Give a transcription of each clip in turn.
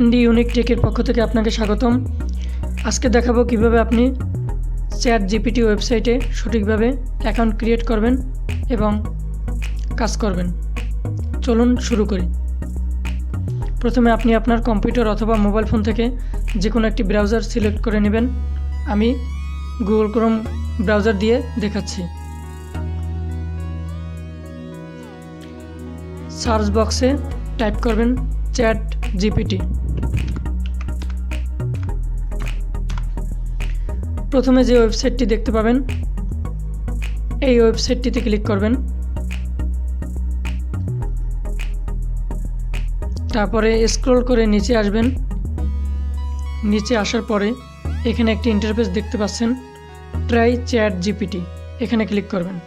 ND unique টেকের পক্ষ থেকে আপনাকে স্বাগতম। আজকে দেখাবো কিভাবে আপনি চ্যাট জিপিটি ওয়েবসাইটে সঠিকভাবে অ্যাকাউন্ট ক্রিয়েট করবেন এবং কাজ করবেন। চলুন শুরু করি। প্রথমে আপনি আপনার কম্পিউটার অথবা মোবাইল ফোন থেকে যে কোনো একটি ব্রাউজার সিলেক্ট করে নেবেন। আমি গুগল ক্রোম ব্রাউজার দিয়ে দেখাচ্ছি। সার্চ বক্সে টাইপ করবেন চ্যাট জিপিটি। প্রথমে যে ওয়েবসাইটটি দেখতে পাবেন এই ওয়েবসাইটটিতে ক্লিক করবেন। তারপরে স্ক্রল করে নিচে আসবেন। নিচে আসার পরে এখানে একটি ইন্টারফেস দেখতে পাচ্ছেন, ট্রাই চ্যাট জিপিটি, এখানে ক্লিক করবেন।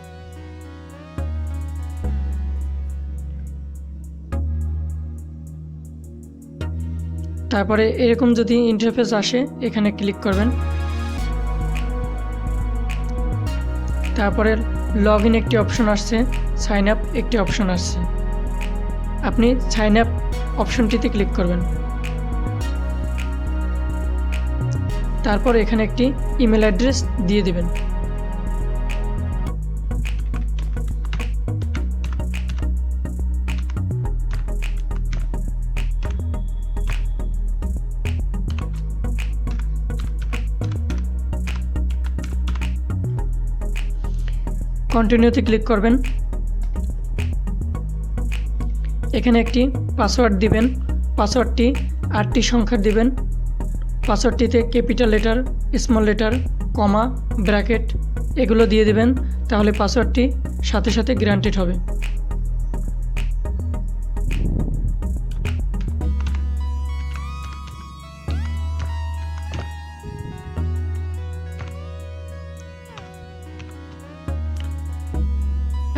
তারপরে এরকম যদি ইন্টারফেস আসে এখানে ক্লিক করবেন। তারপরে লগ ইন একটি অপশন আসছে, সাইন আপ একটি অপশন আসছে। আপনি সাইন আপ অপশনটিতে ক্লিক করবেন। তারপর এখানে একটি ইমেল অ্যাড্রেস দিয়ে দেবেন। কন্টিনিউতে ক্লিক করবেন। এখানে একটি পাসওয়ার্ড দিবেন। পাসওয়ার্ডটি 8টি সংখ্যার দিবেন। পাসওয়ার্ডটিতে ক্যাপিটাল লেটার, স্মল লেটার, কমা, ব্র্যাকেট এগুলো দিয়ে দিবেন। তাহলে পাসওয়ার্ডটি সাথে সাথে গ্যারান্টেড হবে।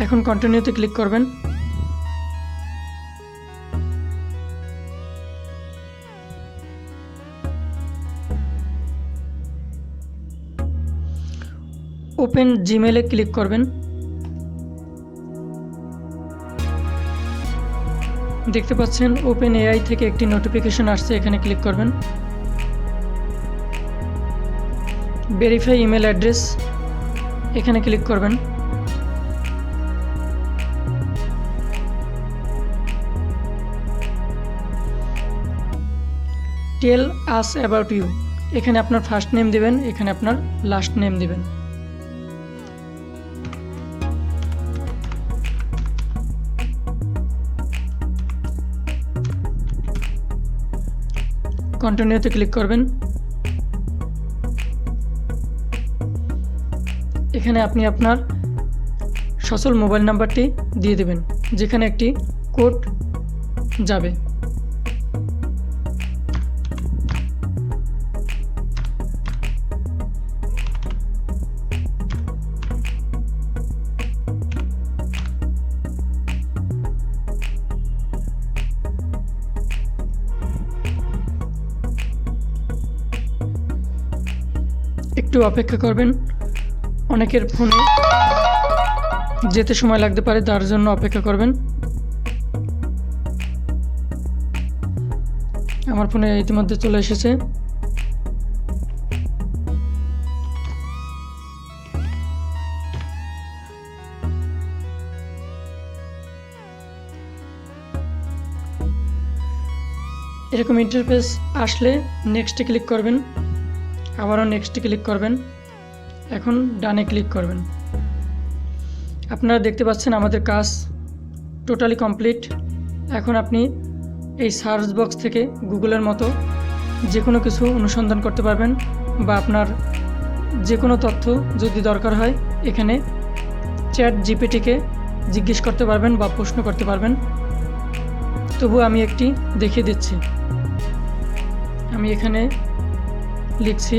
এখন কন্টিনিউতে ক্লিক করবেন। ওপেন জিমেলে ক্লিক করবেন। দেখতে পাচ্ছেন ওপেন এআই থেকে একটি নোটিফিকেশন আসছে, এখানে ক্লিক করবেন। ভেরিফাই ইমেল অ্যাড্রেস, এখানে ক্লিক করবেন। টেল আস অ্যাবাউট ইউ, এখানে আপনার ফার্স্ট নেম দিবেন, এখানে আপনার লাস্ট নেম দিবেন। কন্টিনিউতে ক্লিক করবেন। এখানে আপনি আপনার সচল মোবাইল নাম্বারটি দিয়ে দেবেন, যেখানে একটি কোড যাবে। একটু অপেক্ষা করবেন, অনেকের ফোনে যেতে সময় লাগতে পারে, তার জন্য অপেক্ষা করবেন। আমার ফোনে ইতিমধ্যে চলে এসেছে। এরকম ইন্টারফেস আসলে নেক্সটে ক্লিক করবেন, আবারও নেক্সটে ক্লিক করবেন। এখন ডানে ক্লিক করবেন। আপনারা দেখতে পাচ্ছেন আমাদের কাজ টোটালি কমপ্লিট। এখন আপনি এই সার্চ বক্স থেকে গুগলের মতো যে কোনো কিছু অনুসন্ধান করতে পারবেন, বা আপনার যে কোনো তথ্য যদি দরকার হয় এখানে চ্যাট জিপিটিকে জিজ্ঞেস করতে পারবেন বা প্রশ্ন করতে পারবেন। তবু আমি একটি দেখিয়ে দিচ্ছি। আমি এখানে লিখছি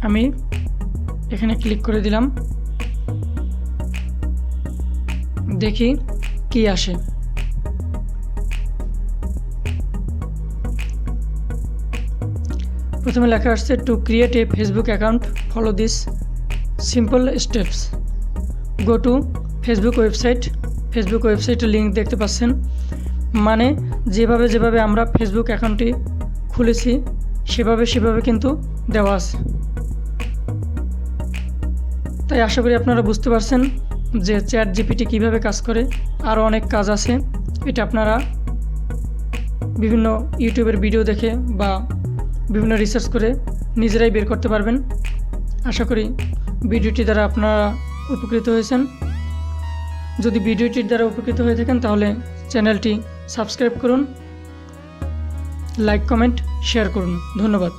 আমি এখানে ক্লিক করে দিলাম, দেখি কি আসে। প্রথমে লেখা আসছে to create a Facebook account follow this simple steps, go to Facebook ওয়েবসাইটের লিঙ্ক দেখতে পাচ্ছেন। মানে যেভাবে আমরা ফেসবুক অ্যাকাউন্টটি খুলেছি সেভাবে কিন্তু দেওয়া আছে। তাই আশা করি আপনারা বুঝতে পারছেন যে ChatGPT কীভাবে কাজ করে। আরও অনেক কাজ আছে, এটা আপনারা বিভিন্ন ইউটিউবের ভিডিও দেখে বা বিভিন্ন রিসার্চ করে নিজেরাই বের করতে পারবেন। আশা করি ভিডিওটি দ্বারা আপনারা উপকৃত হয়েছেন। যদি ভিডিওটির দ্বারা উপকৃত হয়ে থাকেন তাহলে চ্যানেলটি সাবস্ক্রাইব করুন, লাইক কমেন্ট শেয়ার করুন। ধন্যবাদ।